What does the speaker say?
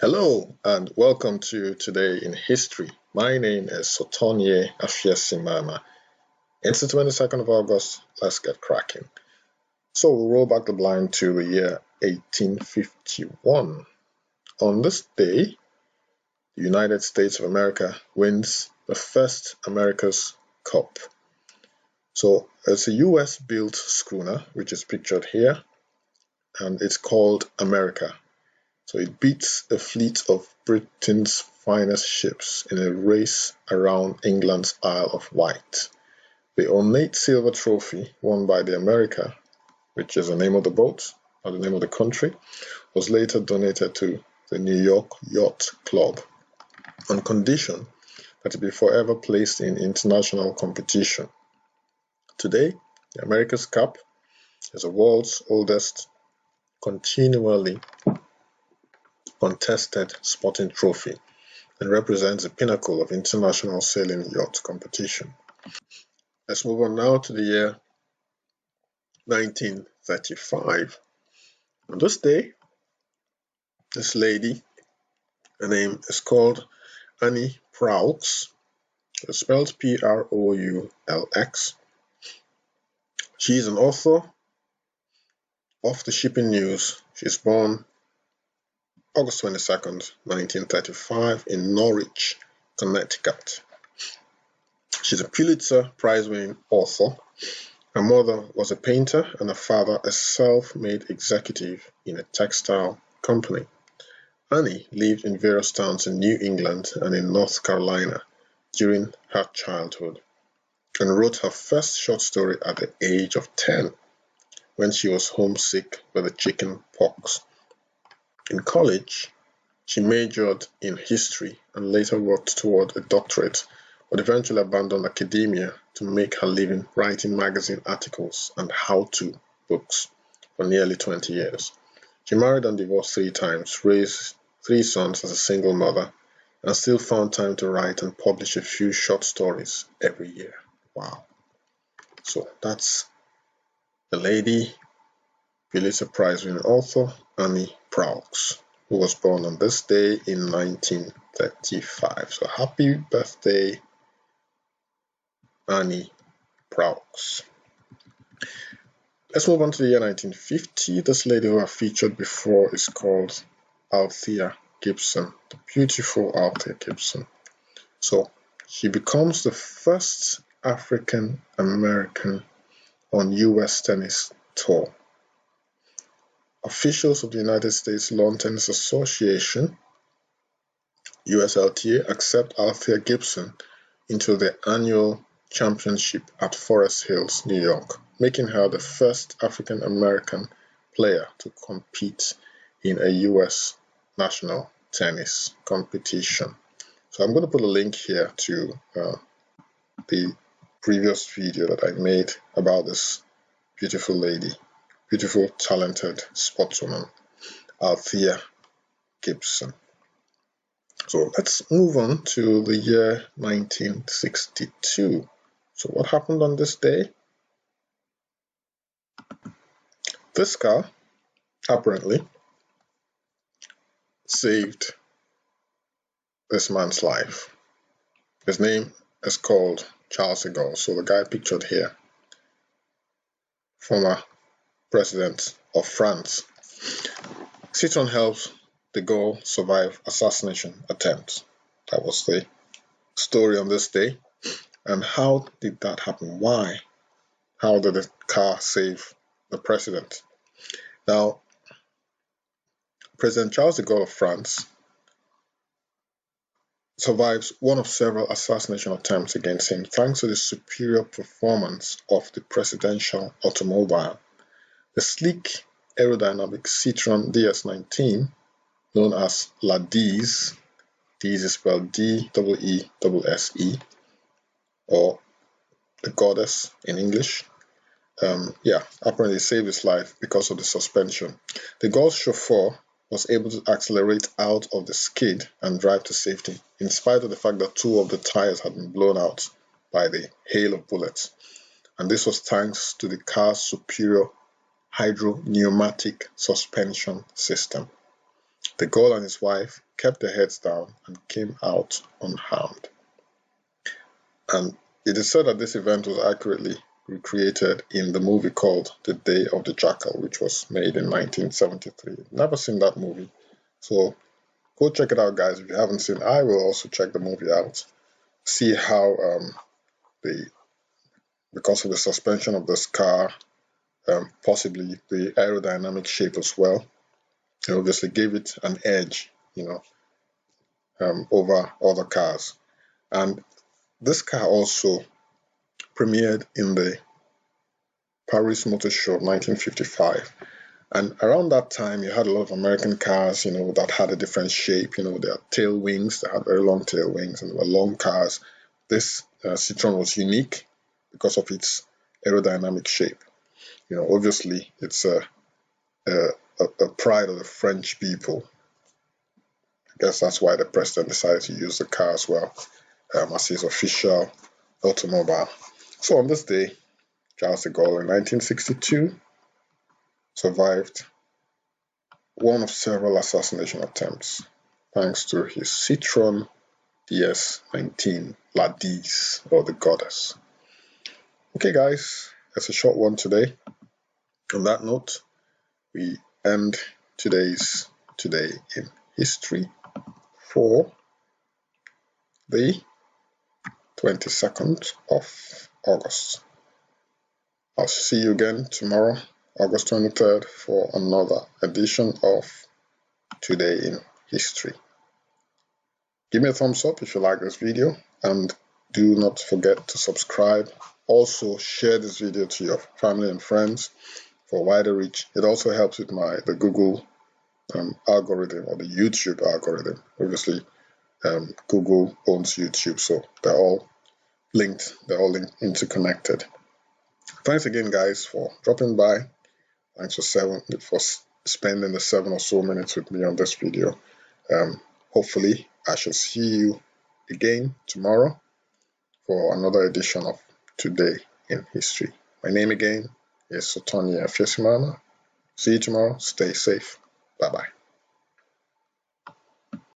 Hello and welcome to Today in History. My name is Sotonye Afiesimama. It's the 22nd of August. Let's get cracking. So we'll roll back the blind to the year 1851. On this day, the United States of America wins the first America's Cup. So it's a US-built schooner, which is pictured here, and it's called America. So it beats a fleet of Britain's finest ships in a race around England's Isle of Wight. The ornate silver trophy won by the America, which is the name of the boat or the name of the country, was later donated to the New York Yacht Club on condition that it be forever placed in international competition. Today, the America's Cup is the world's oldest continually contested sporting trophy and represents the pinnacle of international sailing yacht competition. Let's move on now to the year 1935. On this day, this lady, her name is called Annie Proulx. It's spelled Proulx. She is an author of the shipping news. She's born August 22nd, 1935 in Norwich, Connecticut. She's a Pulitzer Prize-winning author. Her mother was a painter and her father a self-made executive in a textile company. Annie lived in various towns in New England and in North Carolina during her childhood and wrote her first short story at the age of 10 when she was homesick with the chicken pox. In college, she majored in history and later worked toward a doctorate, but eventually abandoned academia to make her living writing magazine articles and how-to books for nearly 20 years. She married and divorced 3 times, raised 3 sons as a single mother, and still found time to write and publish a few short stories every year. Wow. So that's the lady, Pulitzer Prize-winning author, Annie Proulx, who was born on this day in 1935. So happy birthday, Annie Proulx. Let's move on to the year 1950. This lady who I featured before is called Althea Gibson, the beautiful Althea Gibson. So she becomes the first African American on US tennis tour. Officials of the United States Lawn Tennis Association, USLTA, accept Althea Gibson into their annual championship at Forest Hills, New York, making her the first African American player to compete in a US national tennis competition. So I'm going to put a link here to the previous video that I made about this beautiful lady, beautiful, talented sportswoman, Althea Gibson. So let's move on to the year 1962. So what happened on this day? This car apparently saved this man's life. His name is called Charles de Gaulle. So the guy pictured here, former president of France. Citroen helped de Gaulle survive assassination attempt. That was the story on this day. And how did that happen? Why? How did the car save the president? Now, President Charles de Gaulle of France survives one of several assassination attempts against him thanks to the superior performance of the presidential automobile. The sleek, aerodynamic Citroen DS19, known as La Deese, Deese is spelled D-E-E-S-E, or the goddess in English, apparently saved his life because of the suspension. De Gaulle's chauffeur was able to accelerate out of the skid and drive to safety, in spite of the fact that 2 of the tires had been blown out by the hail of bullets. And this was thanks to the car's superior hydropneumatic suspension system. The Gaulle and his wife kept their heads down and came out unharmed. And it is said that this event was accurately recreated in the movie called The Day of the Jackal, which was made in 1973. Never seen that movie, so go check it out, guys. If you haven't seen, I will also check the movie out, see how because of the suspension of this car, possibly the aerodynamic shape as well, it obviously gave it an edge, over other cars. And this car also premiered in the Paris Motor Show of 1955. And around that time, you had a lot of American cars, that had a different shape. Their tail wings, they had very long tail wings, and they were long cars. This Citroen was unique because of its aerodynamic shape. Obviously, it's a pride of the French people. I guess that's why the president decided to use the car as well as his official automobile. So on this day, Charles de Gaulle in 1962 survived one of several assassination attempts thanks to his Citroen DS19 La 10 or the Goddess. Okay, guys, that's a short one today. On that note, we end Today in History for the 22nd of August. I'll see you again tomorrow, August 23rd, for another edition of Today in History. Give me a thumbs up if you like this video, and do not forget to subscribe. Also, share this video to your family and friends for wider reach. It also helps with the Google algorithm, or the YouTube algorithm. Obviously, Google owns YouTube, so they're all linked, interconnected. Thanks again, guys, for dropping by. Thanks for spending the 7 or so minutes with me on this video. Hopefully, I shall see you again tomorrow for another edition of Today in History. My name again is Sotonia Fiesimana. See you tomorrow. Stay safe. Bye-bye.